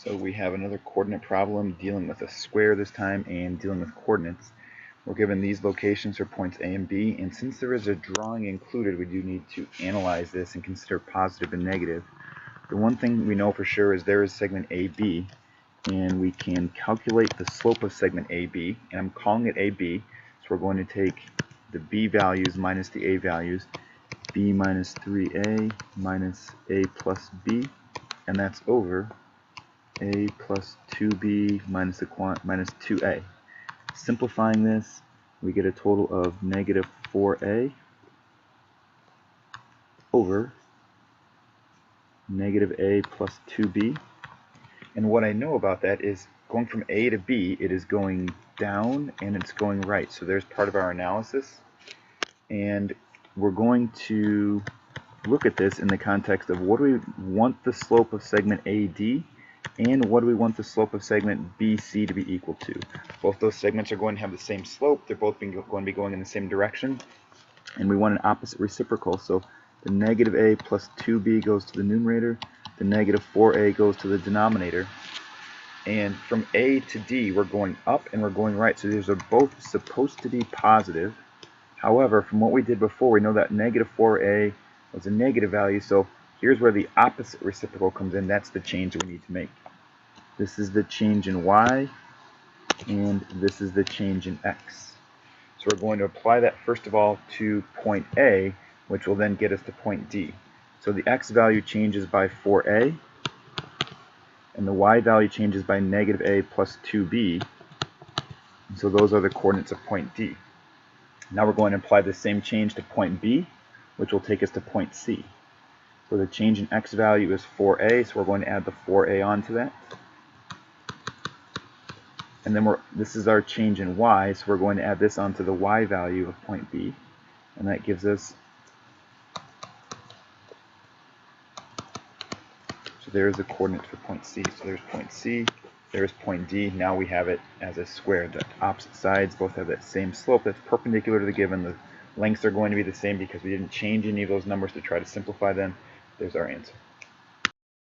So we have another coordinate problem dealing with a square this time and dealing with coordinates. We're given these locations for points A and B, and since there is a drawing included, we do need to analyze this and consider positive and negative. The one thing we know for sure is there is segment AB, and we can calculate the slope of segment AB, and I'm calling it AB, so we're going to take the B values minus the A values, B minus 3A minus A plus B, and that's over A plus 2B minus 2A. Simplifying this, we get a total of negative 4A over negative A plus 2B. And what I know about that is going from A to B, it is going down and it's going right. So there's part of our analysis. And we're going to look at this in the context of what do we want the slope of segment AD and what do we want the slope of segment BC to be equal to. Both those segments are going to have the same slope. They're both going to be going in the same direction. And we want an opposite reciprocal. So the negative A plus 2B goes to the numerator. The negative 4A goes to the denominator. And from A to D, we're going up and we're going right. So these are both supposed to be positive. However, from what we did before, we know that negative 4A was a negative value. So here's where the opposite reciprocal comes in. That's the change that we need to make. This is the change in y, and this is the change in x. So we're going to apply that first of all to point A, which will then get us to point D. So the x value changes by 4A, and the y value changes by negative A plus 2B. And so those are the coordinates of point D. Now we're going to apply the same change to point B, which will take us to point C. So the change in x value is 4A, so we're going to add the 4A onto that. And then this is our change in y, so we're going to add this onto the y value of point B. And that gives us, so there's the coordinates for point C. So there's point C, there's point D. Now we have it as a square. The opposite sides both have that same slope that's perpendicular to the given. The lengths are going to be the same because we didn't change any of those numbers to try to simplify them. There's our answer.